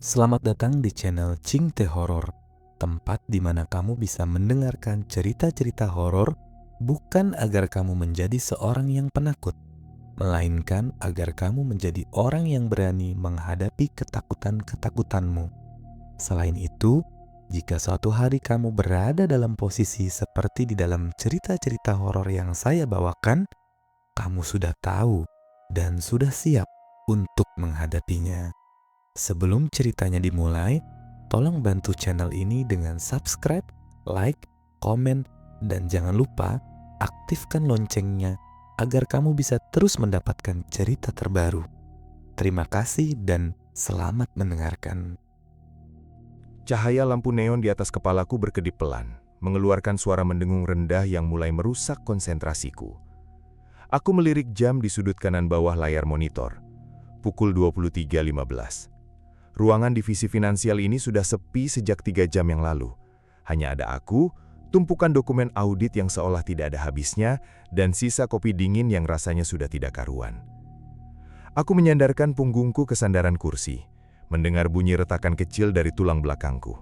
Selamat datang di channel Cingte Horor, tempat di mana kamu bisa mendengarkan cerita-cerita horor bukan agar kamu menjadi seorang yang penakut, melainkan agar kamu menjadi orang yang berani menghadapi ketakutan-ketakutanmu. Selain itu, jika suatu hari kamu berada dalam posisi seperti di dalam cerita-cerita horor yang saya bawakan, kamu sudah tahu dan sudah siap untuk menghadapinya. Sebelum ceritanya dimulai, tolong bantu channel ini dengan subscribe, like, komen, dan jangan lupa aktifkan loncengnya agar kamu bisa terus mendapatkan cerita terbaru. Terima kasih dan selamat mendengarkan. Cahaya lampu neon di atas kepalaku berkedip pelan, mengeluarkan suara mendengung rendah yang mulai merusak konsentrasiku. Aku melirik jam di sudut kanan bawah layar monitor. Pukul 23.15. Ruangan divisi finansial ini sudah sepi sejak 3 jam yang lalu. Hanya ada aku, tumpukan dokumen audit yang seolah tidak ada habisnya, dan sisa kopi dingin yang rasanya sudah tidak karuan. Aku menyandarkan punggungku ke sandaran kursi, mendengar bunyi retakan kecil dari tulang belakangku.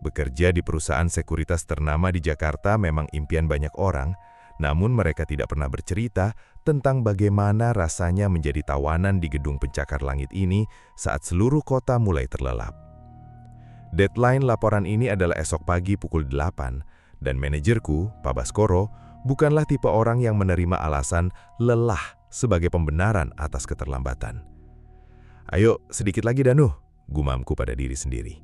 Bekerja di perusahaan sekuritas ternama di Jakarta memang impian banyak orang, namun mereka tidak pernah bercerita tentang bagaimana rasanya menjadi tawanan di gedung pencakar langit ini saat seluruh kota mulai terlelap. Deadline laporan ini adalah esok pagi pukul 8, dan manajerku, Pak Baskoro, bukanlah tipe orang yang menerima alasan lelah sebagai pembenaran atas keterlambatan. "Ayo, sedikit lagi Danu," gumamku pada diri sendiri.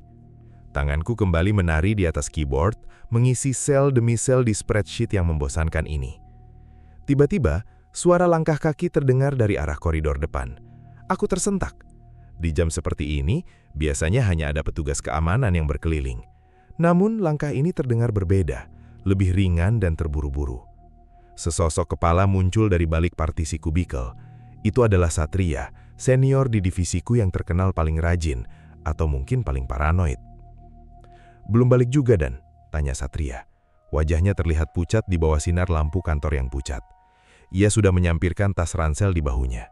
Tanganku kembali menari di atas keyboard, mengisi sel demi sel di spreadsheet yang membosankan ini. Tiba-tiba, suara langkah kaki terdengar dari arah koridor depan. Aku tersentak. Di jam seperti ini, biasanya hanya ada petugas keamanan yang berkeliling. Namun, langkah ini terdengar berbeda, lebih ringan dan terburu-buru. Sesosok kepala muncul dari balik partisi kubikel. Itu adalah Satria, senior di divisiku yang terkenal paling rajin, atau mungkin paling paranoid. "Belum balik juga, Dan?" tanya Satria. Wajahnya terlihat pucat di bawah sinar lampu kantor yang pucat. Ia sudah menyampirkan tas ransel di bahunya.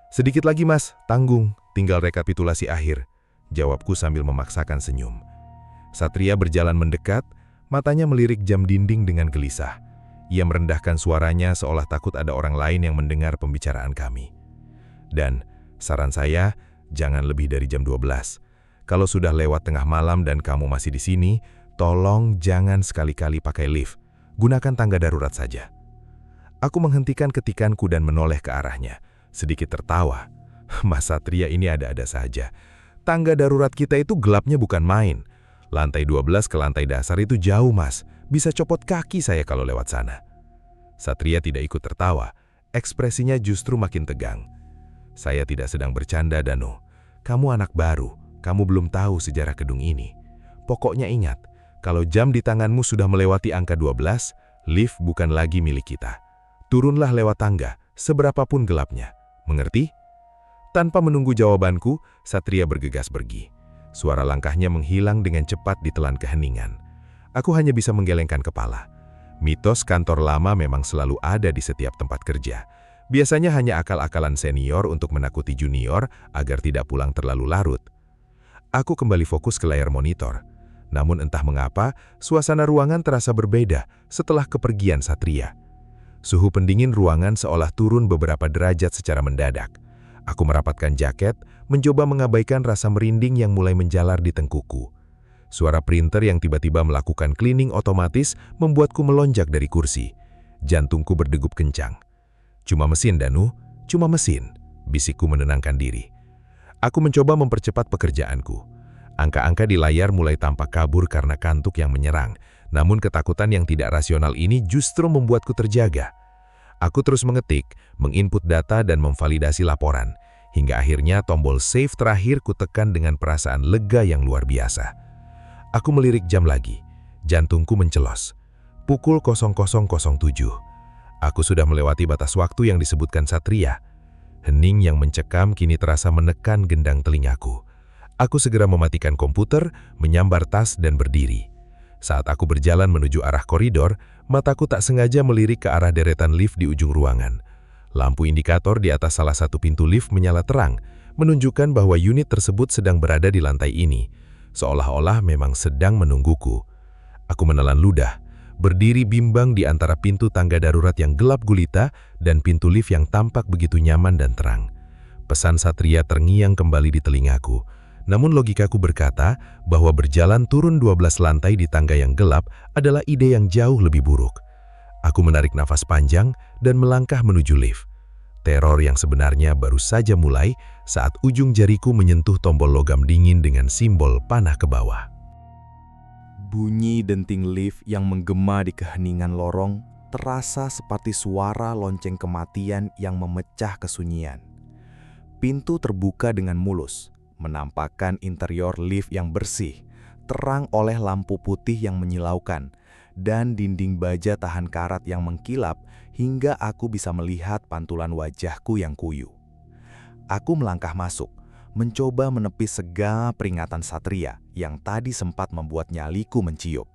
"Sedikit lagi Mas, tanggung, tinggal rekapitulasi akhir," jawabku sambil memaksakan senyum. Satria berjalan mendekat, matanya melirik jam dinding dengan gelisah. Ia merendahkan suaranya seolah takut ada orang lain yang mendengar pembicaraan kami. "Dan, saran saya, jangan lebih dari jam 12. Kalau sudah lewat tengah malam dan kamu masih di sini, tolong jangan sekali-kali pakai lift. Gunakan tangga darurat saja." Aku menghentikan ketikanku dan menoleh ke arahnya, sedikit tertawa. Mas Satria ini ada-ada saja. Tangga darurat kita itu gelapnya bukan main. Lantai 12 ke lantai dasar itu jauh, Mas. Bisa copot kaki saya kalau lewat sana. Satria tidak ikut tertawa. Ekspresinya justru makin tegang. "Saya tidak sedang bercanda, Danu. Kamu anak baru. Kamu belum tahu sejarah gedung ini. Pokoknya ingat, kalau jam di tanganmu sudah melewati angka 12, lift bukan lagi milik kita. Turunlah lewat tangga, seberapapun gelapnya. Mengerti?" Tanpa menunggu jawabanku, Satria bergegas pergi. Suara langkahnya menghilang dengan cepat ditelan keheningan. Aku hanya bisa menggelengkan kepala. Mitos kantor lama memang selalu ada di setiap tempat kerja. Biasanya hanya akal-akalan senior untuk menakuti junior agar tidak pulang terlalu larut. Aku kembali fokus ke layar monitor. Namun entah mengapa, suasana ruangan terasa berbeda setelah kepergian Satria. Suhu pendingin ruangan seolah turun beberapa derajat secara mendadak. Aku merapatkan jaket, mencoba mengabaikan rasa merinding yang mulai menjalar di tengkuku. Suara printer yang tiba-tiba melakukan cleaning otomatis membuatku melonjak dari kursi. Jantungku berdegup kencang. "Cuma mesin, Danu, cuma mesin," bisikku menenangkan diri. Aku mencoba mempercepat pekerjaanku. Angka-angka di layar mulai tampak kabur karena kantuk yang menyerang, namun ketakutan yang tidak rasional ini justru membuatku terjaga. Aku terus mengetik, menginput data dan memvalidasi laporan, hingga akhirnya tombol save terakhir kutekan dengan perasaan lega yang luar biasa. Aku melirik jam lagi, jantungku mencelos. Pukul 00.07. Aku sudah melewati batas waktu yang disebutkan Satria. Hening yang mencekam kini terasa menekan gendang telingaku. Aku segera mematikan komputer, menyambar tas dan berdiri. Saat aku berjalan menuju arah koridor, mataku tak sengaja melirik ke arah deretan lift di ujung ruangan. Lampu indikator di atas salah satu pintu lift menyala terang, menunjukkan bahwa unit tersebut sedang berada di lantai ini, seolah-olah memang sedang menungguku. Aku menelan ludah, berdiri bimbang di antara pintu tangga darurat yang gelap gulita dan pintu lift yang tampak begitu nyaman dan terang. Pesan Satria terngiang kembali di telingaku. Namun logikaku berkata bahwa berjalan turun 12 lantai di tangga yang gelap adalah ide yang jauh lebih buruk. Aku menarik nafas panjang dan melangkah menuju lift. Teror yang sebenarnya baru saja mulai saat ujung jariku menyentuh tombol logam dingin dengan simbol panah ke bawah. Bunyi denting lift yang menggema di keheningan lorong terasa seperti suara lonceng kematian yang memecah kesunyian. Pintu terbuka dengan mulus, menampakkan interior lift yang bersih, terang oleh lampu putih yang menyilaukan, dan dinding baja tahan karat yang mengkilap hingga aku bisa melihat pantulan wajahku yang kuyu. Aku melangkah masuk, mencoba menepis segala peringatan Satria yang tadi sempat membuat nyaliku menciut.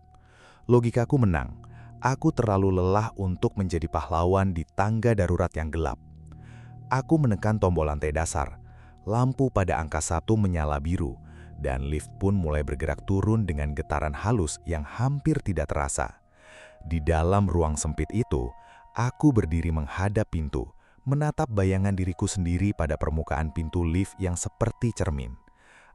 Logikaku menang, aku terlalu lelah untuk menjadi pahlawan di tangga darurat yang gelap. Aku menekan tombol lantai dasar, lampu pada angka 1 menyala biru, dan lift pun mulai bergerak turun dengan getaran halus yang hampir tidak terasa. Di dalam ruang sempit itu, aku berdiri menghadap pintu, menatap bayangan diriku sendiri pada permukaan pintu lift yang seperti cermin.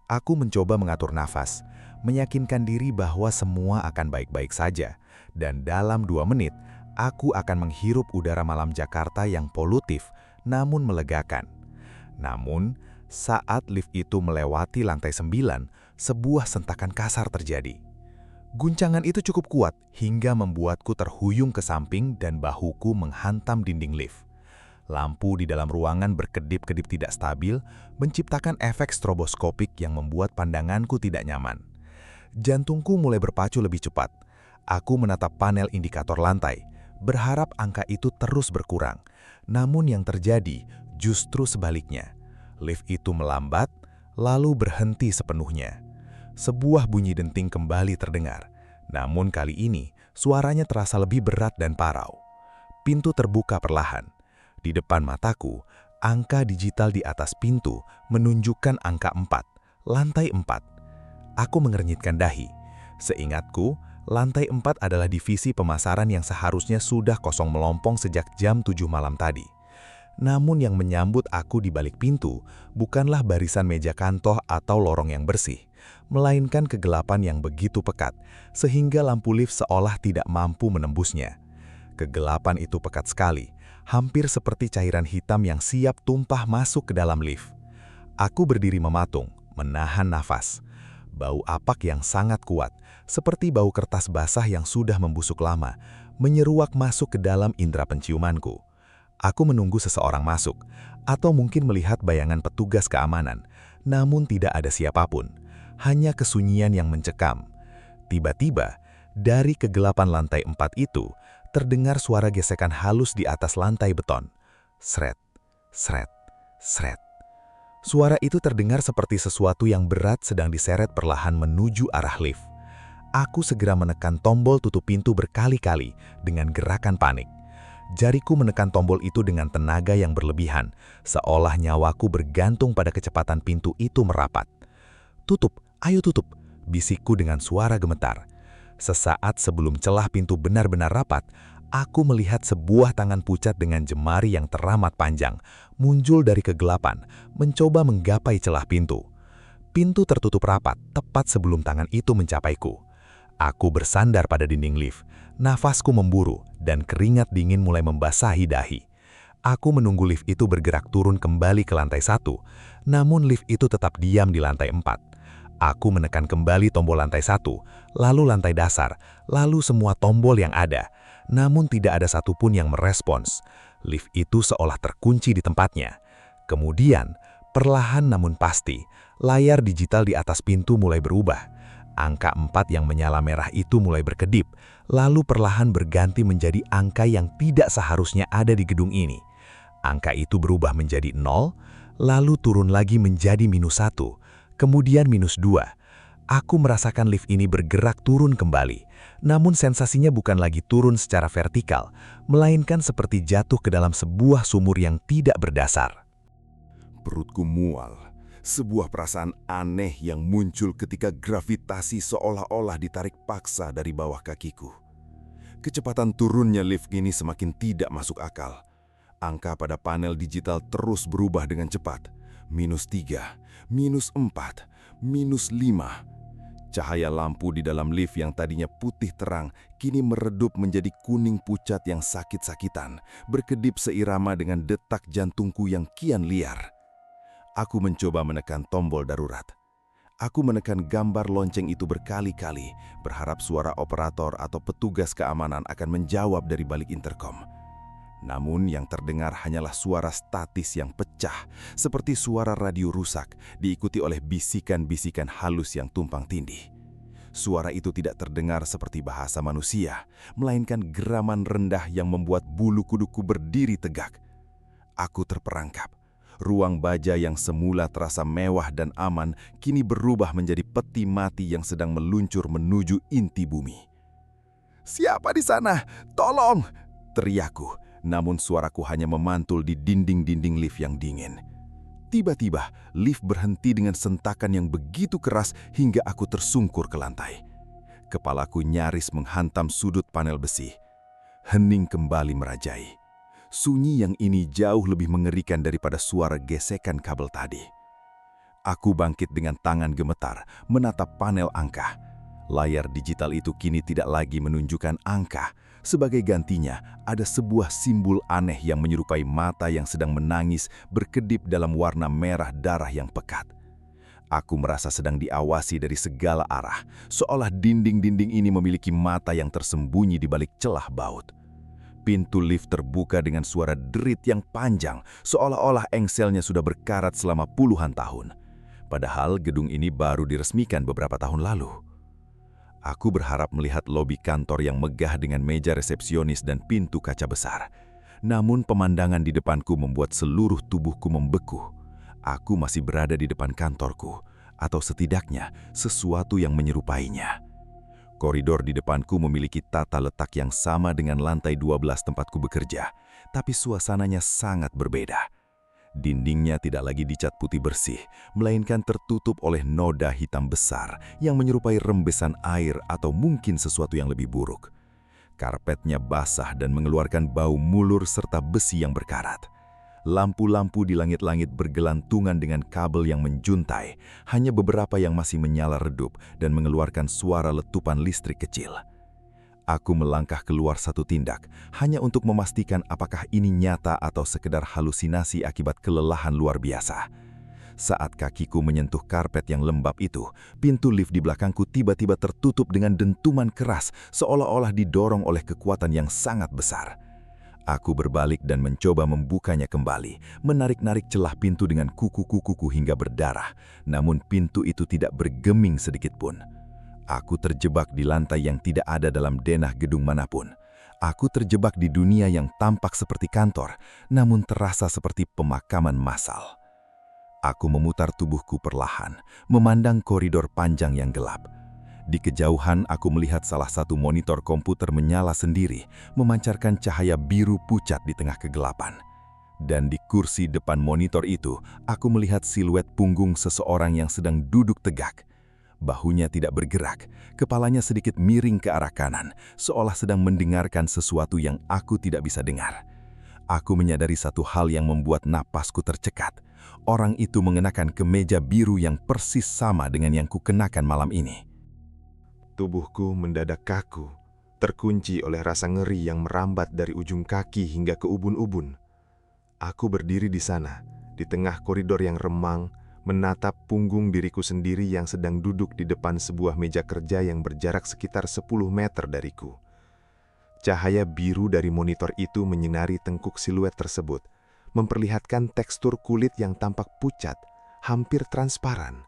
Aku mencoba mengatur nafas, meyakinkan diri bahwa semua akan baik-baik saja, dan dalam 2 menit, aku akan menghirup udara malam Jakarta yang polutif, namun melegakan. Namun, saat lift itu melewati lantai 9, sebuah sentakan kasar terjadi. Guncangan itu cukup kuat hingga membuatku terhuyung ke samping dan bahuku menghantam dinding lift. Lampu di dalam ruangan berkedip-kedip tidak stabil, menciptakan efek stroboskopik yang membuat pandanganku tidak nyaman. Jantungku mulai berpacu lebih cepat. Aku menatap panel indikator lantai, berharap angka itu terus berkurang. Namun yang terjadi justru sebaliknya. Lift itu melambat, lalu berhenti sepenuhnya. Sebuah bunyi denting kembali terdengar. Namun kali ini, suaranya terasa lebih berat dan parau. Pintu terbuka perlahan. Di depan mataku, angka digital di atas pintu menunjukkan angka 4, lantai 4. Aku mengernyitkan dahi. Seingatku, lantai 4 adalah divisi pemasaran yang seharusnya sudah kosong melompong sejak jam 7 malam tadi. Namun yang menyambut aku di balik pintu bukanlah barisan meja kantor atau lorong yang bersih, melainkan kegelapan yang begitu pekat, sehingga lampu lift seolah tidak mampu menembusnya. Kegelapan itu pekat sekali, hampir seperti cairan hitam yang siap tumpah masuk ke dalam lift. Aku berdiri mematung, menahan nafas. Bau apak yang sangat kuat, seperti bau kertas basah yang sudah membusuk lama, menyeruak masuk ke dalam indera penciumanku. Aku menunggu seseorang masuk, atau mungkin melihat bayangan petugas keamanan, namun tidak ada siapapun, hanya kesunyian yang mencekam. Tiba-tiba, dari kegelapan lantai 4 itu, terdengar suara gesekan halus di atas lantai beton. Sret, sret, sret. Suara itu terdengar seperti sesuatu yang berat sedang diseret perlahan menuju arah lift. Aku segera menekan tombol tutup pintu berkali-kali dengan gerakan panik. Jariku menekan tombol itu dengan tenaga yang berlebihan, seolah nyawaku bergantung pada kecepatan pintu itu merapat. "Tutup, ayo tutup," bisikku dengan suara gemetar. Sesaat sebelum celah pintu benar-benar rapat, aku melihat sebuah tangan pucat dengan jemari yang teramat panjang, muncul dari kegelapan, mencoba menggapai celah pintu. Pintu tertutup rapat, tepat sebelum tangan itu mencapaiku. Aku bersandar pada dinding lift, nafasku memburu, dan keringat dingin mulai membasahi dahi. Aku menunggu lift itu bergerak turun kembali ke lantai 1, namun lift itu tetap diam di lantai 4. Aku menekan kembali tombol lantai 1, lalu lantai dasar, lalu semua tombol yang ada, namun tidak ada satupun yang merespons. Lift itu seolah terkunci di tempatnya. Kemudian, perlahan namun pasti, layar digital di atas pintu mulai berubah. Angka 4 yang menyala merah itu mulai berkedip, lalu perlahan berganti menjadi angka yang tidak seharusnya ada di gedung ini. Angka itu berubah menjadi 0, lalu turun lagi menjadi -1, kemudian -2. Aku merasakan lift ini bergerak turun kembali, namun sensasinya bukan lagi turun secara vertikal, melainkan seperti jatuh ke dalam sebuah sumur yang tidak berdasar. Perutku mual, Sebuah perasaan aneh yang muncul ketika gravitasi seolah-olah ditarik paksa dari bawah kakiku. Kecepatan turunnya lift kini semakin tidak masuk akal. Angka pada panel digital terus berubah dengan cepat. -3, -4, -5. Cahaya lampu di dalam lift yang tadinya putih terang kini meredup menjadi kuning pucat yang sakit-sakitan, berkedip seirama dengan detak jantungku yang kian liar. Aku mencoba menekan tombol darurat. Aku menekan gambar lonceng itu berkali-kali, berharap suara operator atau petugas keamanan akan menjawab dari balik interkom. Namun yang terdengar hanyalah suara statis yang pecah, seperti suara radio rusak, diikuti oleh bisikan-bisikan halus yang tumpang tindih. Suara itu tidak terdengar seperti bahasa manusia, melainkan geraman rendah yang membuat bulu kuduku berdiri tegak. Aku terperangkap. Ruang baja yang semula terasa mewah dan aman, kini berubah menjadi peti mati yang sedang meluncur menuju inti bumi. "Siapa di sana? Tolong!" teriakku, namun suaraku hanya memantul di dinding-dinding lift yang dingin. Tiba-tiba, lift berhenti dengan sentakan yang begitu keras hingga aku tersungkur ke lantai. Kepalaku nyaris menghantam sudut panel besi. Hening kembali merajai. Sunyi yang ini jauh lebih mengerikan daripada suara gesekan kabel tadi. Aku bangkit dengan tangan gemetar, menatap panel angka. Layar digital itu kini tidak lagi menunjukkan angka. Sebagai gantinya, ada sebuah simbol aneh yang menyerupai mata yang sedang menangis berkedip dalam warna merah darah yang pekat. Aku merasa sedang diawasi dari segala arah, seolah dinding-dinding ini memiliki mata yang tersembunyi di balik celah baut. Pintu lift terbuka dengan suara derit yang panjang, seolah-olah engselnya sudah berkarat selama puluhan tahun. Padahal gedung ini baru diresmikan beberapa tahun lalu. Aku berharap melihat lobi kantor yang megah dengan meja resepsionis dan pintu kaca besar. Namun pemandangan di depanku membuat seluruh tubuhku membeku. Aku masih berada di depan kantorku, atau setidaknya sesuatu yang menyerupainya. Koridor di depanku memiliki tata letak yang sama dengan lantai 12 tempatku bekerja, tapi suasananya sangat berbeda. Dindingnya tidak lagi dicat putih bersih, melainkan tertutup oleh noda hitam besar yang menyerupai rembesan air atau mungkin sesuatu yang lebih buruk. Karpetnya basah dan mengeluarkan bau mulur serta besi yang berkarat. Lampu-lampu di langit-langit bergelantungan dengan kabel yang menjuntai, hanya beberapa yang masih menyala redup dan mengeluarkan suara letupan listrik kecil. Aku melangkah keluar satu tindak, hanya untuk memastikan apakah ini nyata atau sekedar halusinasi akibat kelelahan luar biasa. Saat kakiku menyentuh karpet yang lembab itu, pintu lift di belakangku tiba-tiba tertutup dengan dentuman keras, seolah-olah didorong oleh kekuatan yang sangat besar. Aku berbalik dan mencoba membukanya kembali, menarik-narik celah pintu dengan kuku-kukuku hingga berdarah, namun pintu itu tidak bergeming sedikitpun. Aku terjebak di lantai yang tidak ada dalam denah gedung manapun. Aku terjebak di dunia yang tampak seperti kantor, namun terasa seperti pemakaman massal. Aku memutar tubuhku perlahan, memandang koridor panjang yang gelap. Di kejauhan aku melihat salah satu monitor komputer menyala sendiri, memancarkan cahaya biru pucat di tengah kegelapan. Dan di kursi depan monitor itu, aku melihat siluet punggung seseorang yang sedang duduk tegak. Bahunya tidak bergerak, kepalanya sedikit miring ke arah kanan, seolah sedang mendengarkan sesuatu yang aku tidak bisa dengar. Aku menyadari satu hal yang membuat napasku tercekat. Orang itu mengenakan kemeja biru yang persis sama dengan yang kukenakan malam ini. Tubuhku mendadak kaku, terkunci oleh rasa ngeri yang merambat dari ujung kaki hingga ke ubun-ubun. Aku berdiri di sana, di tengah koridor yang remang, menatap punggung diriku sendiri yang sedang duduk di depan sebuah meja kerja yang berjarak sekitar 10 meter dariku. Cahaya biru dari monitor itu menyinari tengkuk siluet tersebut, memperlihatkan tekstur kulit yang tampak pucat, hampir transparan.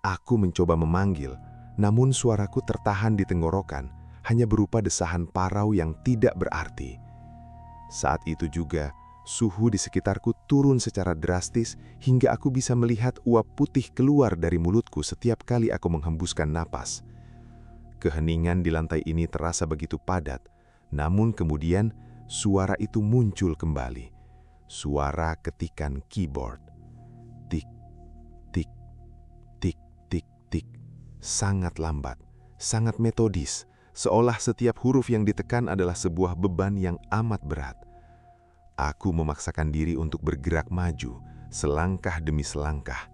Aku mencoba memanggil, namun suaraku tertahan di tenggorokan, hanya berupa desahan parau yang tidak berarti. Saat itu juga, suhu di sekitarku turun secara drastis hingga aku bisa melihat uap putih keluar dari mulutku setiap kali aku menghembuskan napas. Keheningan di lantai ini terasa begitu padat, namun kemudian suara itu muncul kembali. Suara ketikan keyboard. Tik, Sangat lambat, sangat metodis, seolah setiap huruf yang ditekan adalah sebuah beban yang amat berat. Aku memaksakan diri untuk bergerak maju, selangkah demi selangkah.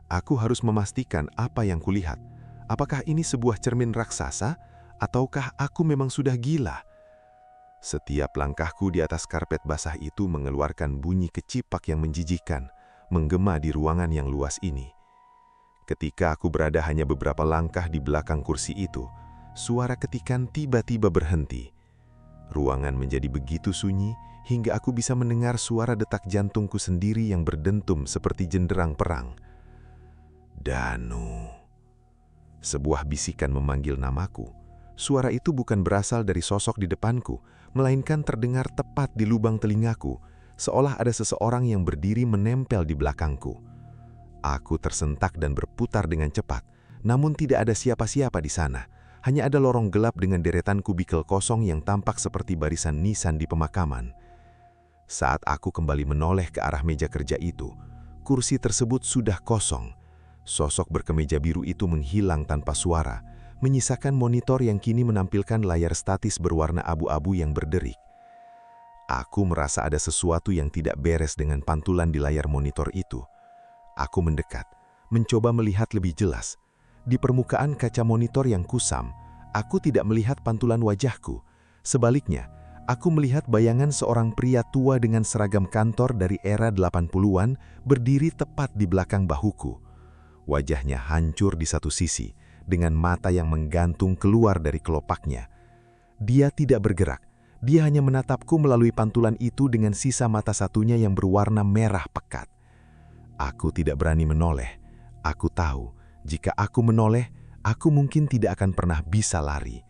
Aku harus memastikan apa yang kulihat. Apakah ini sebuah cermin raksasa, ataukah aku memang sudah gila? Setiap langkahku di atas karpet basah itu mengeluarkan bunyi kecipak yang menjijikkan, menggema di ruangan yang luas ini. Ketika aku berada hanya beberapa langkah di belakang kursi itu, suara ketikan tiba-tiba berhenti. Ruangan menjadi begitu sunyi hingga aku bisa mendengar suara detak jantungku sendiri yang berdentum seperti jenderang perang. Danu. Sebuah bisikan memanggil namaku. Suara itu bukan berasal dari sosok di depanku, melainkan terdengar tepat di lubang telingaku, seolah ada seseorang yang berdiri menempel di belakangku. Aku tersentak dan berputar dengan cepat, namun tidak ada siapa-siapa di sana. Hanya ada lorong gelap dengan deretan kubikel kosong yang tampak seperti barisan nisan di pemakaman. Saat aku kembali menoleh ke arah meja kerja itu, kursi tersebut sudah kosong. Sosok berkemeja biru itu menghilang tanpa suara, menyisakan monitor yang kini menampilkan layar statis berwarna abu-abu yang berderik. Aku merasa ada sesuatu yang tidak beres dengan pantulan di layar monitor itu. Aku mendekat, mencoba melihat lebih jelas. Di permukaan kaca monitor yang kusam, aku tidak melihat pantulan wajahku. Sebaliknya, aku melihat bayangan seorang pria tua dengan seragam kantor dari era 80-an berdiri tepat di belakang bahuku. Wajahnya hancur di satu sisi, dengan mata yang menggantung keluar dari kelopaknya. Dia tidak bergerak, dia hanya menatapku melalui pantulan itu dengan sisa mata satunya yang berwarna merah pekat. Aku tidak berani menoleh. Aku tahu, jika aku menoleh, aku mungkin tidak akan pernah bisa lari.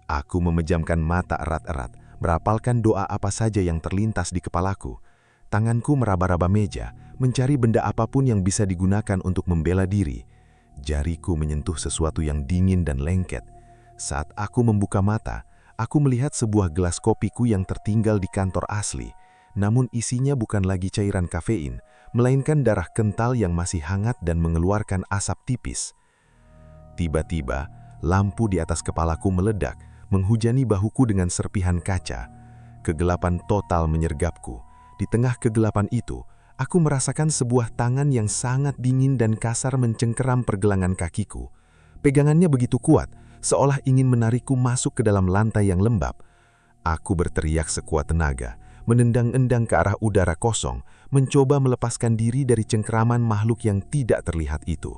Aku memejamkan mata erat-erat, merapalkan doa apa saja yang terlintas di kepalaku. Tanganku meraba-raba meja, mencari benda apapun yang bisa digunakan untuk membela diri. Jariku menyentuh sesuatu yang dingin dan lengket. Saat aku membuka mata, aku melihat sebuah gelas kopiku yang tertinggal di kantor asli. Namun isinya bukan lagi cairan kafein, melainkan darah kental yang masih hangat dan mengeluarkan asap tipis. Tiba-tiba, lampu di atas kepalaku meledak, menghujani bahuku dengan serpihan kaca. Kegelapan total menyergapku. Di tengah kegelapan itu, aku merasakan sebuah tangan yang sangat dingin dan kasar mencengkeram pergelangan kakiku. Pegangannya begitu kuat, seolah ingin menarikku masuk ke dalam lantai yang lembab. Aku berteriak sekuat tenaga, menendang-endang ke arah udara kosong, mencoba melepaskan diri dari cengkeraman makhluk yang tidak terlihat itu.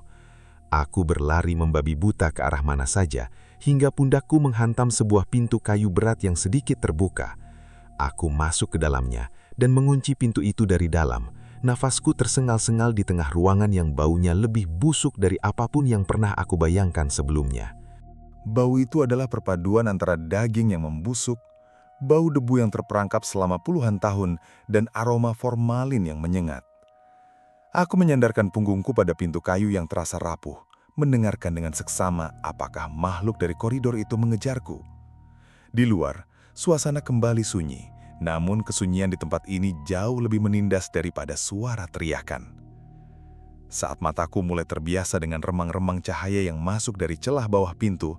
Aku berlari membabi buta ke arah mana saja, hingga pundakku menghantam sebuah pintu kayu berat yang sedikit terbuka. Aku masuk ke dalamnya dan mengunci pintu itu dari dalam. Nafasku tersengal-sengal di tengah ruangan yang baunya lebih busuk dari apapun yang pernah aku bayangkan sebelumnya. Bau itu adalah perpaduan antara daging yang membusuk, bau debu yang terperangkap selama puluhan tahun, dan aroma formalin yang menyengat. Aku menyandarkan punggungku pada pintu kayu yang terasa rapuh, mendengarkan dengan seksama apakah makhluk dari koridor itu mengejarku. Di luar, suasana kembali sunyi, namun kesunyian di tempat ini jauh lebih menindas daripada suara teriakan. Saat mataku mulai terbiasa dengan remang-remang cahaya yang masuk dari celah bawah pintu,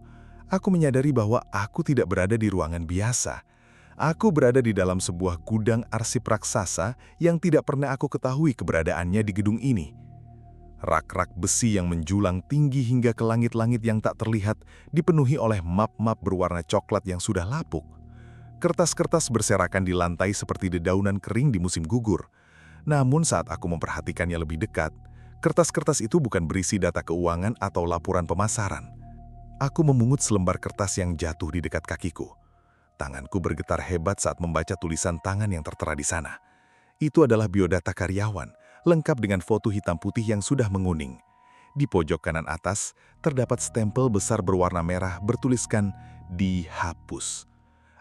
aku menyadari bahwa aku tidak berada di ruangan biasa. Aku berada di dalam sebuah gudang arsip raksasa yang tidak pernah aku ketahui keberadaannya di gedung ini. Rak-rak besi yang menjulang tinggi hingga ke langit-langit yang tak terlihat dipenuhi oleh map-map berwarna coklat yang sudah lapuk. Kertas-kertas berserakan di lantai seperti dedaunan kering di musim gugur. Namun saat aku memperhatikannya lebih dekat, kertas-kertas itu bukan berisi data keuangan atau laporan pemasaran. Aku memungut selembar kertas yang jatuh di dekat kakiku. Tanganku bergetar hebat saat membaca tulisan tangan yang tertera di sana. Itu adalah biodata karyawan, lengkap dengan foto hitam putih yang sudah menguning. Di pojok kanan atas, terdapat stempel besar berwarna merah bertuliskan dihapus.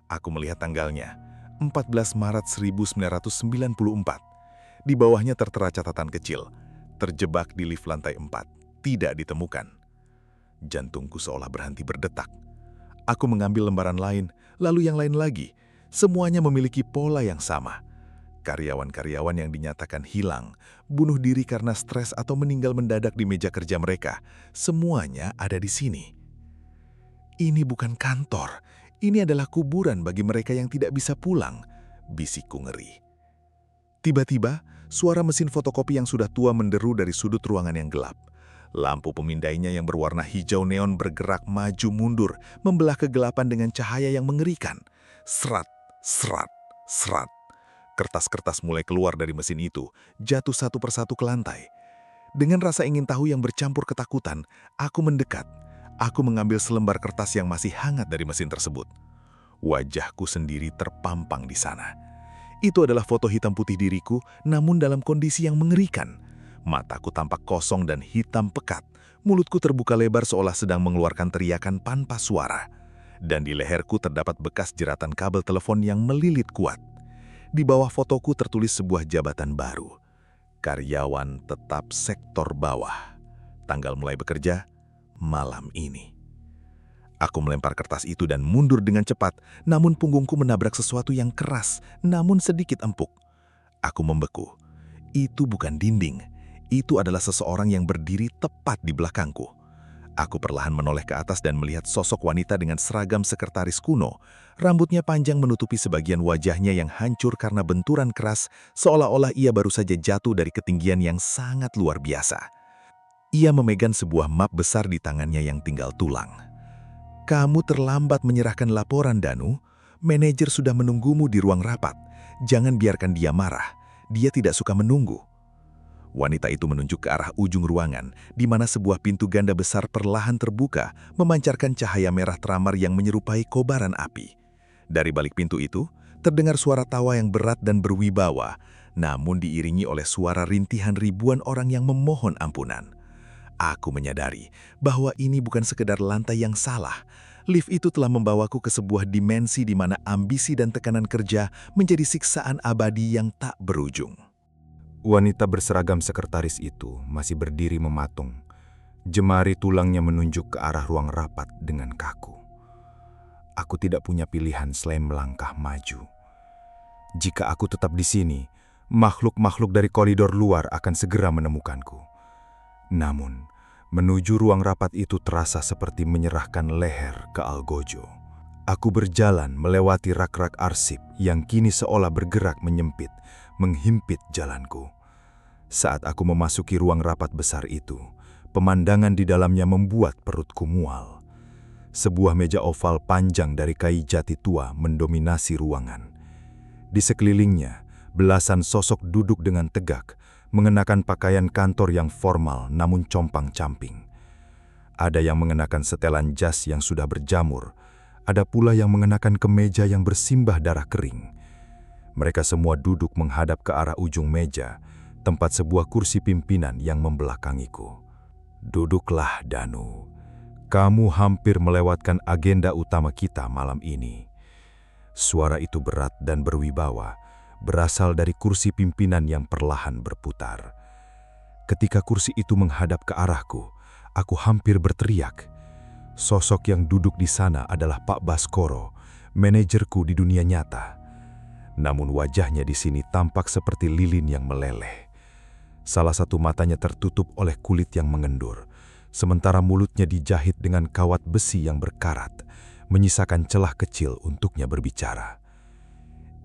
Aku melihat tanggalnya, 14 Maret 1994. Di bawahnya tertera catatan kecil, terjebak di lift lantai 4, tidak ditemukan. Jantungku seolah berhenti berdetak. Aku mengambil lembaran lain, lalu yang lain lagi. Semuanya memiliki pola yang sama. Karyawan-karyawan yang dinyatakan hilang, bunuh diri karena stres atau meninggal mendadak di meja kerja mereka, semuanya ada di sini. Ini bukan kantor, ini adalah kuburan bagi mereka yang tidak bisa pulang, bisikku ngeri. Tiba-tiba, suara mesin fotokopi yang sudah tua menderu dari sudut ruangan yang gelap. Lampu pemindainya yang berwarna hijau neon bergerak maju mundur, membelah kegelapan dengan cahaya yang mengerikan. Serat, serat, serat. Kertas-kertas mulai keluar dari mesin itu, jatuh satu persatu ke lantai. Dengan rasa ingin tahu yang bercampur ketakutan, aku mendekat. Aku mengambil selembar kertas yang masih hangat dari mesin tersebut. Wajahku sendiri terpampang di sana. Itu adalah foto hitam putih diriku, namun dalam kondisi yang mengerikan. Mataku tampak kosong dan hitam pekat. Mulutku terbuka lebar seolah sedang mengeluarkan teriakan tanpa suara. Dan di leherku terdapat bekas jeratan kabel telepon yang melilit kuat. Di bawah fotoku tertulis sebuah jabatan baru. Karyawan tetap sektor bawah. Tanggal mulai bekerja, malam ini. Aku melempar kertas itu dan mundur dengan cepat, namun punggungku menabrak sesuatu yang keras, namun sedikit empuk. Aku membeku. Itu bukan dinding. Itu adalah seseorang yang berdiri tepat di belakangku. Aku perlahan menoleh ke atas dan melihat sosok wanita dengan seragam sekretaris kuno. Rambutnya panjang menutupi sebagian wajahnya yang hancur karena benturan keras, seolah-olah ia baru saja jatuh dari ketinggian yang sangat luar biasa. Ia memegang sebuah map besar di tangannya yang tinggal tulang. "Kamu terlambat menyerahkan laporan, Danu. Manajer sudah menunggumu di ruang rapat. Jangan biarkan dia marah. Dia tidak suka menunggu." Wanita itu menunjuk ke arah ujung ruangan, di mana sebuah pintu ganda besar perlahan terbuka, memancarkan cahaya merah teramar yang menyerupai kobaran api. Dari balik pintu itu, terdengar suara tawa yang berat dan berwibawa, namun diiringi oleh suara rintihan ribuan orang yang memohon ampunan. Aku menyadari bahwa ini bukan sekedar lantai yang salah. Lift itu telah membawaku ke sebuah dimensi di mana ambisi dan tekanan kerja menjadi siksaan abadi yang tak berujung. Wanita berseragam sekretaris itu masih berdiri mematung. Jemari tulangnya menunjuk ke arah ruang rapat dengan kaku. Aku tidak punya pilihan selain melangkah maju. Jika aku tetap di sini, makhluk-makhluk dari koridor luar akan segera menemukanku. Namun, menuju ruang rapat itu terasa seperti menyerahkan leher ke algojo. Aku berjalan melewati rak-rak arsip yang kini seolah bergerak menyempit, menghimpit jalanku. Saat aku memasuki ruang rapat besar itu, pemandangan di dalamnya membuat perutku mual. Sebuah meja oval panjang dari kayu jati tua mendominasi ruangan. Di sekelilingnya, belasan sosok duduk dengan tegak, mengenakan pakaian kantor yang formal namun compang-camping. Ada yang mengenakan setelan jas yang sudah berjamur, ada pula yang mengenakan kemeja yang bersimbah darah kering. Mereka semua duduk menghadap ke arah ujung meja, tempat sebuah kursi pimpinan yang membelakangiku. "Duduklah, Danu. Kamu hampir melewatkan agenda utama kita malam ini." Suara itu berat dan berwibawa, berasal dari kursi pimpinan yang perlahan berputar. Ketika kursi itu menghadap ke arahku, aku hampir berteriak. Sosok yang duduk di sana adalah Pak Baskoro, manajerku di dunia nyata. Namun wajahnya di sini tampak seperti lilin yang meleleh. Salah satu matanya tertutup oleh kulit yang mengendur, sementara mulutnya dijahit dengan kawat besi yang berkarat, menyisakan celah kecil untuknya berbicara.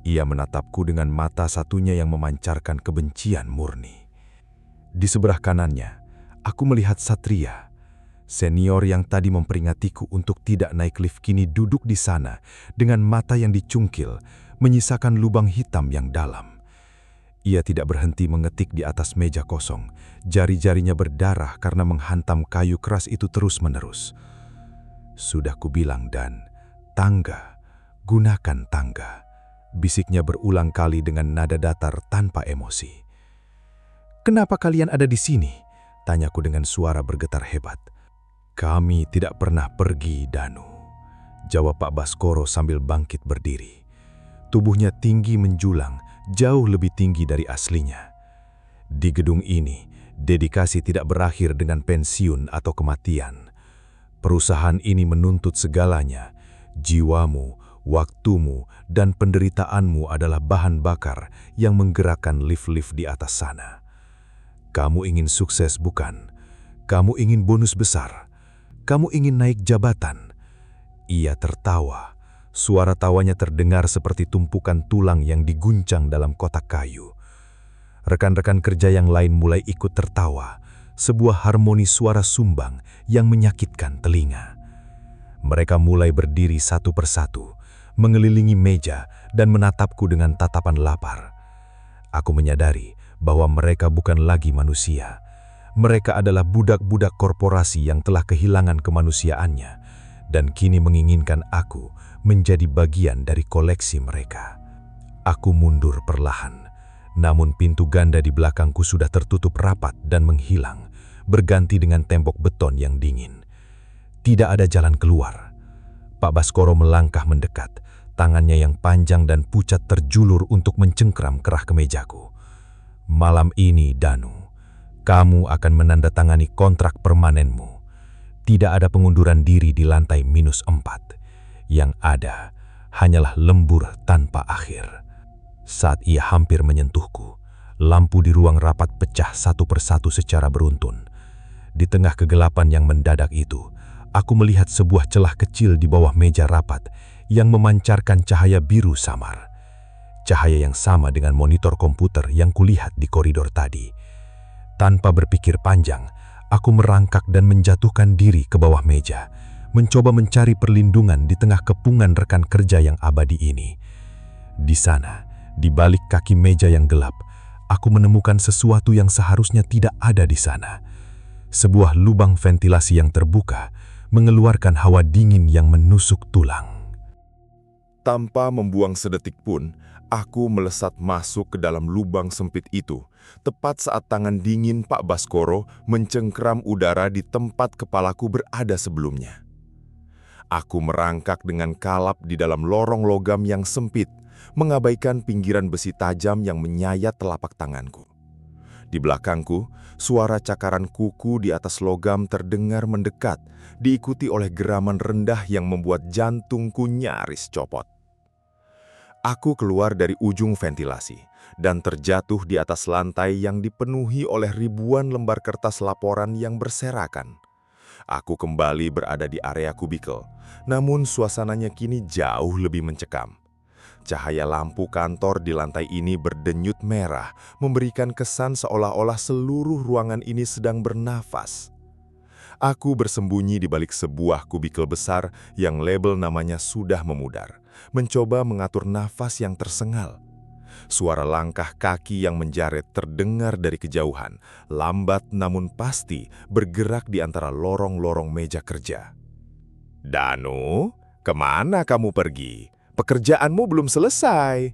Ia menatapku dengan mata satunya yang memancarkan kebencian murni. Di sebelah kanannya, aku melihat Satria. Senior yang tadi memperingatiku untuk tidak naik lift kini duduk di sana dengan mata yang dicungkil, menyisakan lubang hitam yang dalam. Ia tidak berhenti mengetik di atas meja kosong. Jari-jarinya berdarah karena menghantam kayu keras itu terus-menerus. "Sudah kubilang, Dan, tangga, gunakan tangga," bisiknya berulang kali dengan nada datar tanpa emosi. "Kenapa kalian ada di sini?" tanyaku dengan suara bergetar hebat. "Kami tidak pernah pergi, Danu," jawab Pak Baskoro sambil bangkit berdiri. Tubuhnya tinggi menjulang, jauh lebih tinggi dari aslinya. "Di gedung ini, dedikasi tidak berakhir dengan pensiun atau kematian. Perusahaan ini menuntut segalanya, jiwamu, Waktumu dan penderitaanmu adalah bahan bakar yang menggerakkan lift-lift di atas sana. Kamu ingin sukses, bukan? Kamu ingin bonus besar. Kamu ingin naik jabatan. Ia tertawa. Suara tawanya terdengar seperti tumpukan tulang yang diguncang dalam kotak kayu. Rekan-rekan kerja yang lain mulai ikut tertawa, sebuah harmoni suara sumbang yang menyakitkan telinga. Mereka mulai berdiri satu persatu, mengelilingi meja dan menatapku dengan tatapan lapar. Aku menyadari bahwa mereka bukan lagi manusia. Mereka adalah budak-budak korporasi yang telah kehilangan kemanusiaannya dan kini menginginkan aku menjadi bagian dari koleksi mereka. Aku mundur perlahan, namun pintu ganda di belakangku sudah tertutup rapat dan menghilang, berganti dengan tembok beton yang dingin. Tidak ada jalan keluar. Pak Baskoro melangkah mendekat, tangannya yang panjang dan pucat terjulur untuk mencengkram kerah kemejaku. Malam ini, Danu, kamu akan menandatangani kontrak permanenmu. Tidak ada pengunduran diri di lantai -4. Yang ada hanyalah lembur tanpa akhir. Saat ia hampir menyentuhku, lampu di ruang rapat pecah satu persatu secara beruntun. Di tengah kegelapan yang mendadak itu, aku melihat sebuah celah kecil di bawah meja rapat yang memancarkan cahaya biru samar. Cahaya yang sama dengan monitor komputer yang kulihat di koridor tadi. Tanpa berpikir panjang, aku merangkak dan menjatuhkan diri ke bawah meja, mencoba mencari perlindungan di tengah kepungan rekan kerja yang abadi ini. Di sana, di balik kaki meja yang gelap, aku menemukan sesuatu yang seharusnya tidak ada di sana. Sebuah lubang ventilasi yang terbuka, mengeluarkan hawa dingin yang menusuk tulang. Tanpa membuang sedetik pun, aku melesat masuk ke dalam lubang sempit itu, tepat saat tangan dingin Pak Baskoro mencengkeram udara di tempat kepalaku berada sebelumnya. Aku merangkak dengan kalap di dalam lorong logam yang sempit, mengabaikan pinggiran besi tajam yang menyayat telapak tanganku. Di belakangku, suara cakaran kuku di atas logam terdengar mendekat, diikuti oleh geraman rendah yang membuat jantungku nyaris copot. Aku keluar dari ujung ventilasi dan terjatuh di atas lantai yang dipenuhi oleh ribuan lembar kertas laporan yang berserakan. Aku kembali berada di area kubikel, namun suasananya kini jauh lebih mencekam. Cahaya lampu kantor di lantai ini berdenyut merah, memberikan kesan seolah-olah seluruh ruangan ini sedang bernafas. Aku bersembunyi di balik sebuah kubikel besar yang label namanya sudah memudar, mencoba mengatur nafas yang tersengal. Suara langkah kaki yang menjaret terdengar dari kejauhan, lambat namun pasti bergerak di antara lorong-lorong meja kerja. "Danu, kemana kamu pergi? Pekerjaanmu belum selesai."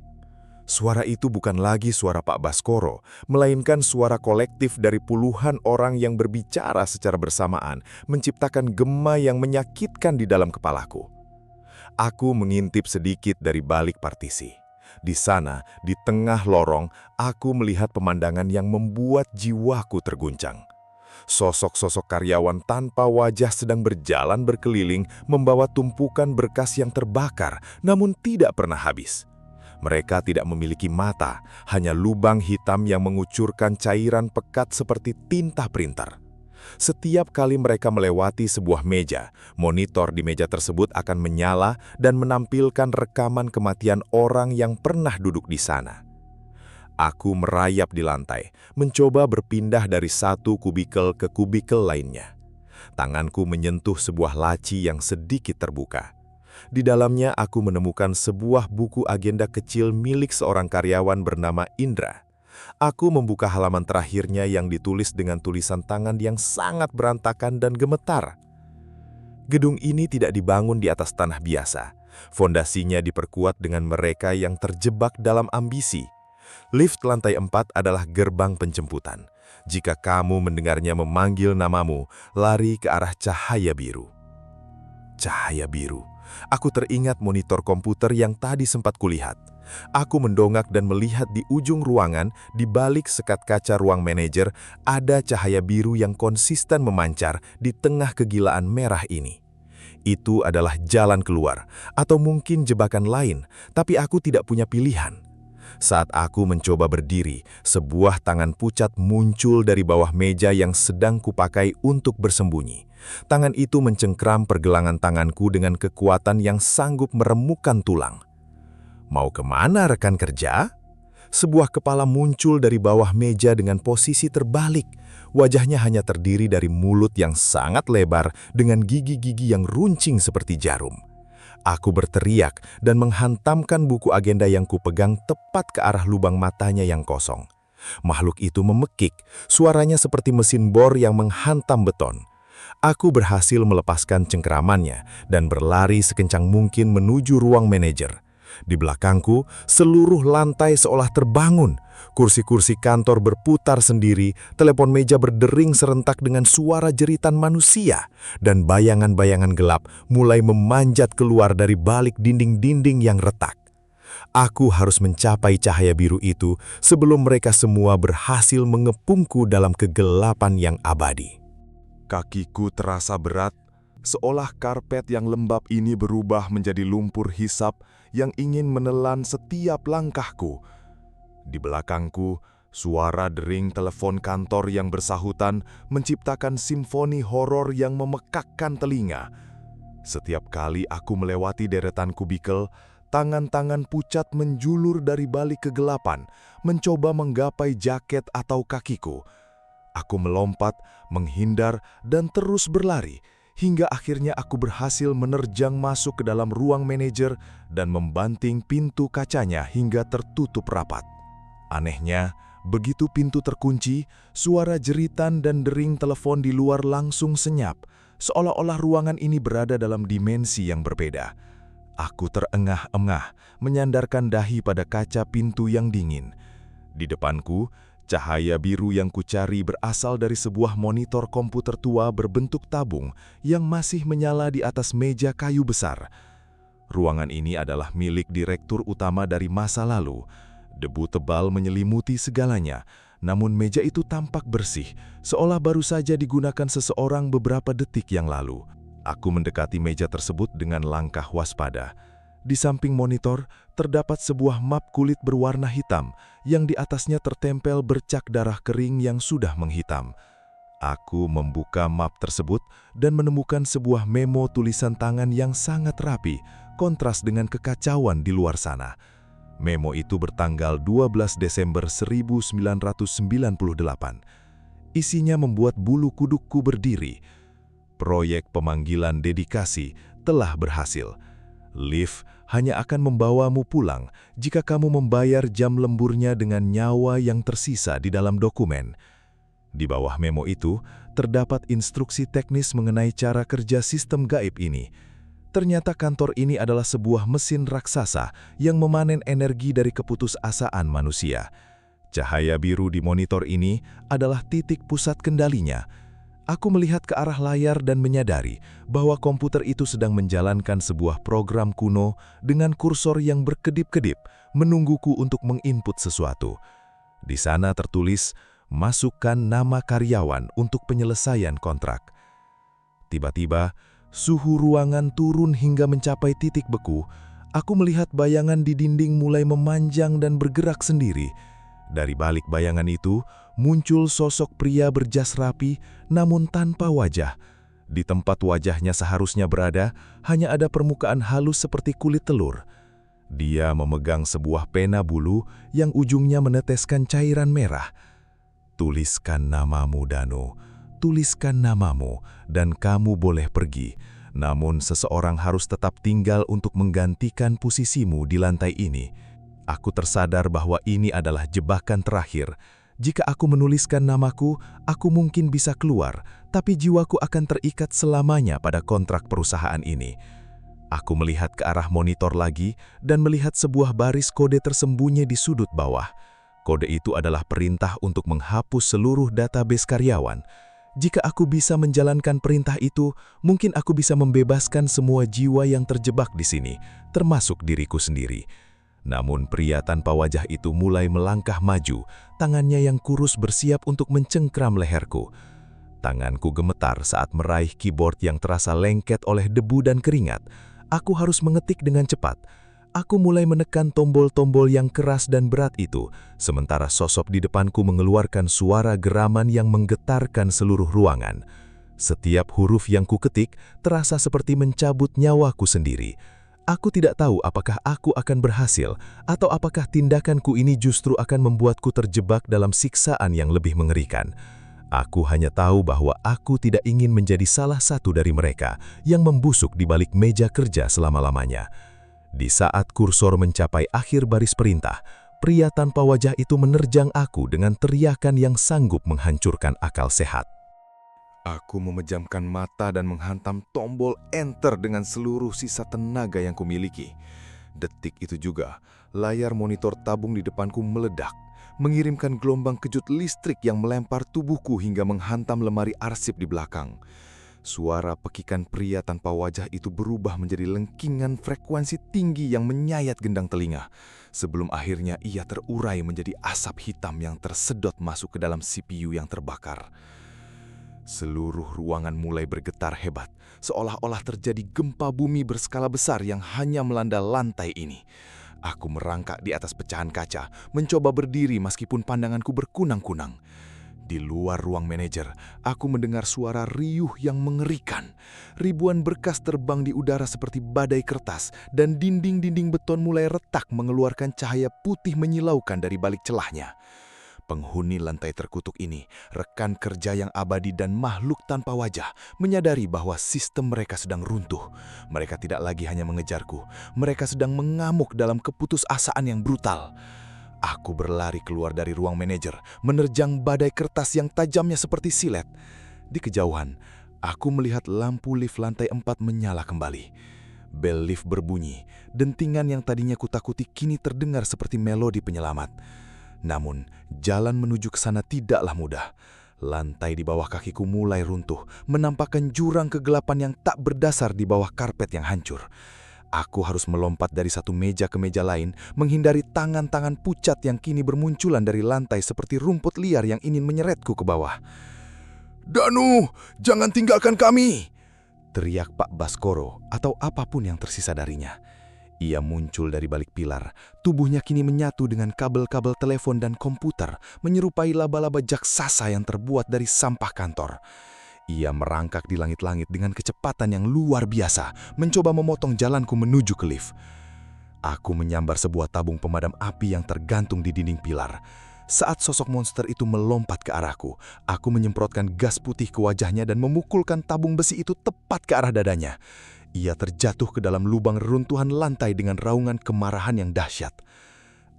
Suara itu bukan lagi suara Pak Baskoro, melainkan suara kolektif dari puluhan orang yang berbicara secara bersamaan, menciptakan gema yang menyakitkan di dalam kepalaku. Aku mengintip sedikit dari balik partisi. Di sana, di tengah lorong, aku melihat pemandangan yang membuat jiwaku terguncang. Sosok-sosok karyawan tanpa wajah sedang berjalan berkeliling membawa tumpukan berkas yang terbakar, namun tidak pernah habis. Mereka tidak memiliki mata, hanya lubang hitam yang mengucurkan cairan pekat seperti tinta printer. Setiap kali mereka melewati sebuah meja, monitor di meja tersebut akan menyala dan menampilkan rekaman kematian orang yang pernah duduk di sana. Aku merayap di lantai, mencoba berpindah dari satu kubikel ke kubikel lainnya. Tanganku menyentuh sebuah laci yang sedikit terbuka. Di dalamnya aku menemukan sebuah buku agenda kecil milik seorang karyawan bernama Indra. Aku membuka halaman terakhirnya yang ditulis dengan tulisan tangan yang sangat berantakan dan gemetar. Gedung ini tidak dibangun di atas tanah biasa. Fondasinya diperkuat dengan mereka yang terjebak dalam ambisi. Lift lantai 4 adalah gerbang penjemputan. Jika kamu mendengarnya memanggil namamu, lari ke arah cahaya biru. Cahaya biru. Aku teringat monitor komputer yang tadi sempat kulihat. Aku mendongak dan melihat di ujung ruangan, di balik sekat kaca ruang manajer, ada cahaya biru yang konsisten memancar di tengah kegilaan merah ini. Itu adalah jalan keluar, atau mungkin jebakan lain, tapi aku tidak punya pilihan. Saat aku mencoba berdiri, sebuah tangan pucat muncul dari bawah meja yang sedang kupakai untuk bersembunyi. Tangan itu mencengkram pergelangan tanganku dengan kekuatan yang sanggup meremukkan tulang. Mau kemana rekan kerja? Sebuah kepala muncul dari bawah meja dengan posisi terbalik. Wajahnya hanya terdiri dari mulut yang sangat lebar dengan gigi-gigi yang runcing seperti jarum. Aku berteriak dan menghantamkan buku agenda yang kupegang tepat ke arah lubang matanya yang kosong. Makhluk itu memekik, suaranya seperti mesin bor yang menghantam beton. Aku berhasil melepaskan cengkeramannya dan berlari sekencang mungkin menuju ruang manajer. Di belakangku, seluruh lantai seolah terbangun. Kursi-kursi kantor berputar sendiri, telepon meja berdering serentak dengan suara jeritan manusia, dan bayangan-bayangan gelap mulai memanjat keluar dari balik dinding-dinding yang retak. Aku harus mencapai cahaya biru itu sebelum mereka semua berhasil mengepungku dalam kegelapan yang abadi. Kakiku terasa berat, seolah karpet yang lembab ini berubah menjadi lumpur hisap yang ingin menelan setiap langkahku. Di belakangku, suara dering telepon kantor yang bersahutan menciptakan simfoni horor yang memekakkan telinga. Setiap kali aku melewati deretan kubikel, tangan-tangan pucat menjulur dari balik kegelapan, mencoba menggapai jaket atau kakiku. Aku melompat, menghindar, dan terus berlari, hingga akhirnya aku berhasil menerjang masuk ke dalam ruang manajer dan membanting pintu kacanya hingga tertutup rapat. Anehnya, begitu pintu terkunci, suara jeritan dan dering telepon di luar langsung senyap, seolah-olah ruangan ini berada dalam dimensi yang berbeda. Aku terengah-engah, menyandarkan dahi pada kaca pintu yang dingin. Di depanku, cahaya biru yang kucari berasal dari sebuah monitor komputer tua berbentuk tabung yang masih menyala di atas meja kayu besar. Ruangan ini adalah milik direktur utama dari masa lalu. Debu tebal menyelimuti segalanya, namun meja itu tampak bersih, seolah baru saja digunakan seseorang beberapa detik yang lalu. Aku mendekati meja tersebut dengan langkah waspada. Di samping monitor, terdapat sebuah map kulit berwarna hitam yang di atasnya tertempel bercak darah kering yang sudah menghitam. Aku membuka map tersebut dan menemukan sebuah memo tulisan tangan yang sangat rapi, kontras dengan kekacauan di luar sana. Memo itu bertanggal 12 Desember 1998. Isinya membuat bulu kudukku berdiri. Proyek pemanggilan dedikasi telah berhasil. Liv hanya akan membawamu pulang jika kamu membayar jam lemburnya dengan nyawa yang tersisa di dalam dokumen. Di bawah memo itu, terdapat instruksi teknis mengenai cara kerja sistem gaib ini. Ternyata kantor ini adalah sebuah mesin raksasa yang memanen energi dari keputusasaan manusia. Cahaya biru di monitor ini adalah titik pusat kendalinya. Aku melihat ke arah layar dan menyadari bahwa komputer itu sedang menjalankan sebuah program kuno dengan kursor yang berkedip-kedip, menungguku untuk menginput sesuatu. Di sana tertulis, masukkan nama karyawan untuk penyelesaian kontrak. Tiba-tiba, suhu ruangan turun hingga mencapai titik beku. Aku melihat bayangan di dinding mulai memanjang dan bergerak sendiri. Dari balik bayangan itu, muncul sosok pria berjas rapi, namun tanpa wajah. Di tempat wajahnya seharusnya berada, hanya ada permukaan halus seperti kulit telur. Dia memegang sebuah pena bulu yang ujungnya meneteskan cairan merah. Tuliskan namamu, Dano. Tuliskan namamu, dan kamu boleh pergi. Namun seseorang harus tetap tinggal untuk menggantikan posisimu di lantai ini. Aku tersadar bahwa ini adalah jebakan terakhir. Jika aku menuliskan namaku, aku mungkin bisa keluar, tapi jiwaku akan terikat selamanya pada kontrak perusahaan ini. Aku melihat ke arah monitor lagi dan melihat sebuah baris kode tersembunyi di sudut bawah. Kode itu adalah perintah untuk menghapus seluruh database karyawan. Jika aku bisa menjalankan perintah itu, mungkin aku bisa membebaskan semua jiwa yang terjebak di sini, termasuk diriku sendiri. Namun pria tanpa wajah itu mulai melangkah maju, tangannya yang kurus bersiap untuk mencengkram leherku. Tanganku gemetar saat meraih keyboard yang terasa lengket oleh debu dan keringat. Aku harus mengetik dengan cepat. Aku mulai menekan tombol-tombol yang keras dan berat itu, sementara sosok di depanku mengeluarkan suara geraman yang menggetarkan seluruh ruangan. Setiap huruf yang kuketik terasa seperti mencabut nyawaku sendiri. Aku tidak tahu apakah aku akan berhasil, atau apakah tindakanku ini justru akan membuatku terjebak dalam siksaan yang lebih mengerikan. Aku hanya tahu bahwa aku tidak ingin menjadi salah satu dari mereka yang membusuk di balik meja kerja selama-lamanya. Di saat kursor mencapai akhir baris perintah, pria tanpa wajah itu menerjang aku dengan teriakan yang sanggup menghancurkan akal sehat. Aku memejamkan mata dan menghantam tombol enter dengan seluruh sisa tenaga yang kumiliki. Detik itu juga, layar monitor tabung di depanku meledak, mengirimkan gelombang kejut listrik yang melempar tubuhku hingga menghantam lemari arsip di belakang. Suara pekikan pria tanpa wajah itu berubah menjadi lengkingan frekuensi tinggi yang menyayat gendang telinga, sebelum akhirnya ia terurai menjadi asap hitam yang tersedot masuk ke dalam CPU yang terbakar. Seluruh ruangan mulai bergetar hebat, seolah-olah terjadi gempa bumi berskala besar yang hanya melanda lantai ini. Aku merangkak di atas pecahan kaca, mencoba berdiri meskipun pandanganku berkunang-kunang. Di luar ruang manajer, aku mendengar suara riuh yang mengerikan. Ribuan berkas terbang di udara seperti badai kertas, dan dinding-dinding beton mulai retak mengeluarkan cahaya putih menyilaukan dari balik celahnya. Penghuni lantai terkutuk ini, rekan kerja yang abadi dan makhluk tanpa wajah, menyadari bahwa sistem mereka sedang runtuh. Mereka tidak lagi hanya mengejarku, mereka sedang mengamuk dalam keputusasaan yang brutal. Aku berlari keluar dari ruang manajer, menerjang badai kertas yang tajamnya seperti silet. Di kejauhan, aku melihat lampu lift lantai 4 menyala kembali. Bel lift berbunyi, dentingan yang tadinya kutakuti kini terdengar seperti melodi penyelamat. Namun, jalan menuju ke sana tidaklah mudah. Lantai di bawah kakiku mulai runtuh, menampakkan jurang kegelapan yang tak berdasar di bawah karpet yang hancur. Aku harus melompat dari satu meja ke meja lain, menghindari tangan-tangan pucat yang kini bermunculan dari lantai seperti rumput liar yang ingin menyeretku ke bawah. "Danu, jangan tinggalkan kami!" teriak Pak Baskoro atau apapun yang tersisa darinya. Ia muncul dari balik pilar, tubuhnya kini menyatu dengan kabel-kabel telepon dan komputer, menyerupai laba-laba jaksasa yang terbuat dari sampah kantor. Ia merangkak di langit-langit dengan kecepatan yang luar biasa, mencoba memotong jalanku menuju ke lift. Aku menyambar sebuah tabung pemadam api yang tergantung di dinding pilar. Saat sosok monster itu melompat ke arahku, aku menyemprotkan gas putih ke wajahnya dan memukulkan tabung besi itu tepat ke arah dadanya. Ia terjatuh ke dalam lubang reruntuhan lantai dengan raungan kemarahan yang dahsyat.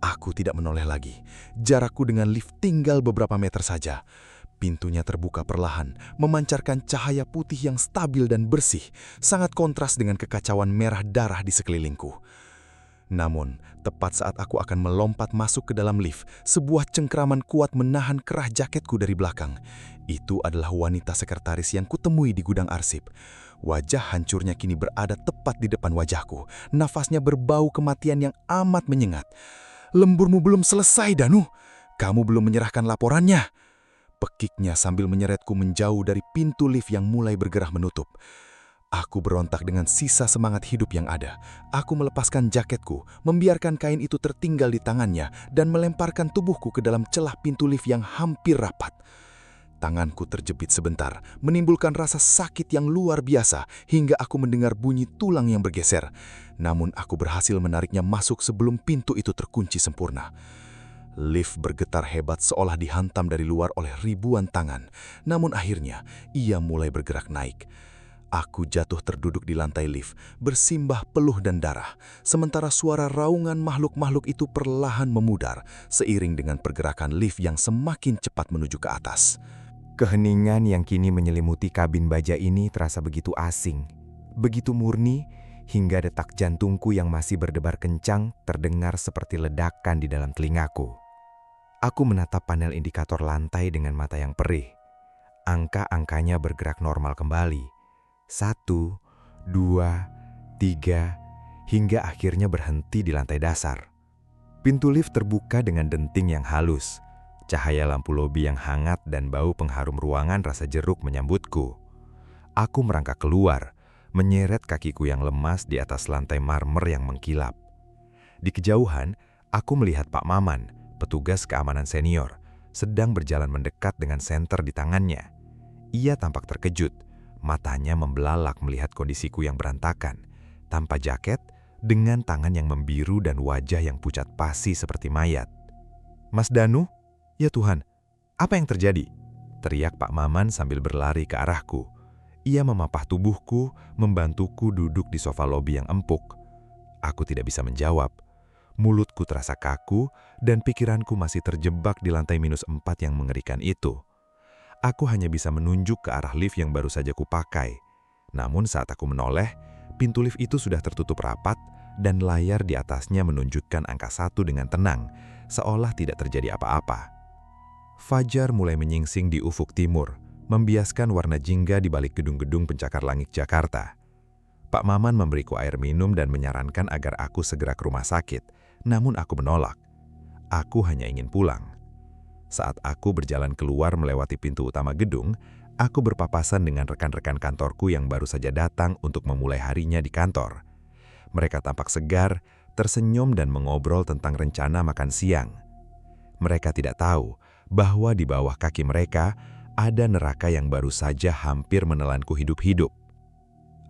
Aku tidak menoleh lagi. Jarakku dengan lift tinggal beberapa meter saja. Pintunya terbuka perlahan, memancarkan cahaya putih yang stabil dan bersih, sangat kontras dengan kekacauan merah darah di sekelilingku. Namun, tepat saat aku akan melompat masuk ke dalam lift, sebuah cengkraman kuat menahan kerah jaketku dari belakang. Itu adalah wanita sekretaris yang kutemui di gudang arsip. Wajah hancurnya kini berada tepat di depan wajahku. Nafasnya berbau kematian yang amat menyengat. "Lemburmu belum selesai, Danu. Kamu belum menyerahkan laporannya," pekiknya sambil menyeretku menjauh dari pintu lift yang mulai bergerak menutup. Aku berontak dengan sisa semangat hidup yang ada. Aku melepaskan jaketku, membiarkan kain itu tertinggal di tangannya, dan melemparkan tubuhku ke dalam celah pintu lift yang hampir rapat. Tanganku terjepit sebentar, menimbulkan rasa sakit yang luar biasa hingga aku mendengar bunyi tulang yang bergeser. Namun aku berhasil menariknya masuk sebelum pintu itu terkunci sempurna. Lift bergetar hebat seolah dihantam dari luar oleh ribuan tangan. Namun akhirnya ia mulai bergerak naik. Aku jatuh terduduk di lantai lift, bersimbah peluh dan darah, sementara suara raungan makhluk-makhluk itu perlahan memudar seiring dengan pergerakan lift yang semakin cepat menuju ke atas. Keheningan yang kini menyelimuti kabin baja ini terasa begitu asing, begitu murni, hingga detak jantungku yang masih berdebar kencang terdengar seperti ledakan di dalam telingaku. Aku menatap panel indikator lantai dengan mata yang perih. Angka-angkanya bergerak normal kembali. 1, 2, 3, hingga akhirnya berhenti di lantai dasar. Pintu lift terbuka dengan denting yang halus. Cahaya lampu lobi yang hangat dan bau pengharum ruangan rasa jeruk menyambutku. Aku merangkak keluar, menyeret kakiku yang lemas di atas lantai marmer yang mengkilap. Di kejauhan, aku melihat Pak Maman, petugas keamanan senior, sedang berjalan mendekat dengan senter di tangannya. Ia tampak terkejut, matanya membelalak melihat kondisiku yang berantakan, tanpa jaket, dengan tangan yang membiru dan wajah yang pucat pasi seperti mayat. "Mas Danu? Ya Tuhan, apa yang terjadi?" teriak Pak Maman sambil berlari ke arahku. Ia memapah tubuhku, membantuku duduk di sofa lobi yang empuk. Aku tidak bisa menjawab. Mulutku terasa kaku dan pikiranku masih terjebak di lantai -4 yang mengerikan itu. Aku hanya bisa menunjuk ke arah lift yang baru saja kupakai. Namun saat aku menoleh, pintu lift itu sudah tertutup rapat dan layar di atasnya menunjukkan angka 1 dengan tenang, seolah tidak terjadi apa-apa. Fajar mulai menyingsing di ufuk timur, membiaskan warna jingga di balik gedung-gedung pencakar langit Jakarta. Pak Maman memberiku air minum dan menyarankan agar aku segera ke rumah sakit, namun aku menolak. Aku hanya ingin pulang. Saat aku berjalan keluar melewati pintu utama gedung, aku berpapasan dengan rekan-rekan kantorku yang baru saja datang untuk memulai harinya di kantor. Mereka tampak segar, tersenyum dan mengobrol tentang rencana makan siang. Mereka tidak tahu bahwa di bawah kaki mereka ada neraka yang baru saja hampir menelanku hidup-hidup.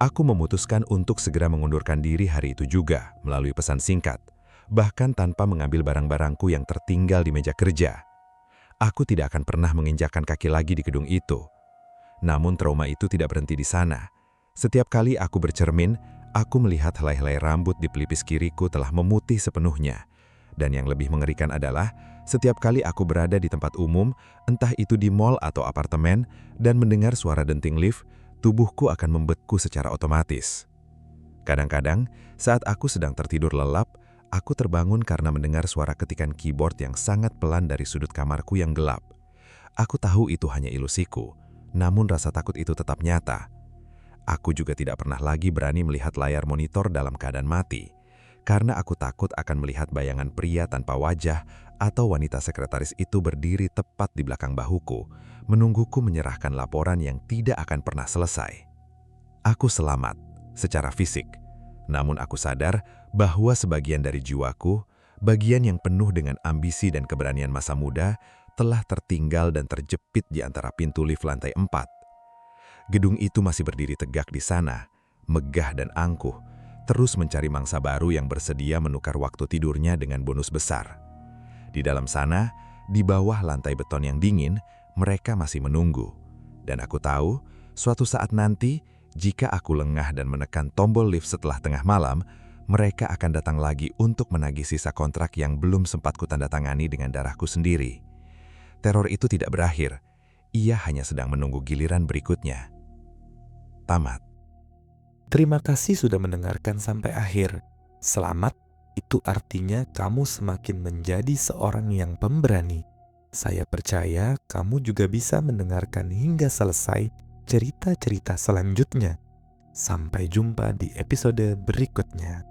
Aku memutuskan untuk segera mengundurkan diri hari itu juga melalui pesan singkat, bahkan tanpa mengambil barang-barangku yang tertinggal di meja kerja. Aku tidak akan pernah menginjakkan kaki lagi di gedung itu. Namun trauma itu tidak berhenti di sana. Setiap kali aku bercermin, aku melihat helai-helai rambut di pelipis kiriku telah memutih sepenuhnya. Dan yang lebih mengerikan adalah, setiap kali aku berada di tempat umum, entah itu di mal atau apartemen, dan mendengar suara denting lift, tubuhku akan membeku secara otomatis. Kadang-kadang, saat aku sedang tertidur lelap, aku terbangun karena mendengar suara ketikan keyboard yang sangat pelan dari sudut kamarku yang gelap. Aku tahu itu hanya ilusiku, namun rasa takut itu tetap nyata. Aku juga tidak pernah lagi berani melihat layar monitor dalam keadaan mati, karena aku takut akan melihat bayangan pria tanpa wajah atau wanita sekretaris itu berdiri tepat di belakang bahuku, menungguku menyerahkan laporan yang tidak akan pernah selesai. Aku selamat secara fisik, namun aku sadar bahwa sebagian dari jiwaku, bagian yang penuh dengan ambisi dan keberanian masa muda, telah tertinggal dan terjepit di antara pintu lift lantai 4. Gedung itu masih berdiri tegak di sana, megah dan angkuh, terus mencari mangsa baru yang bersedia menukar waktu tidurnya dengan bonus besar. Di dalam sana, di bawah lantai beton yang dingin, mereka masih menunggu. Dan aku tahu, suatu saat nanti, jika aku lengah dan menekan tombol lift setelah tengah malam, mereka akan datang lagi untuk menagih sisa kontrak yang belum sempat kutandatangani dengan darahku sendiri. Teror itu tidak berakhir, ia hanya sedang menunggu giliran berikutnya. Tamat. Terima kasih sudah mendengarkan sampai akhir. Selamat, itu artinya kamu semakin menjadi seorang yang pemberani. Saya percaya kamu juga bisa mendengarkan hingga selesai cerita-cerita selanjutnya. Sampai jumpa di episode berikutnya.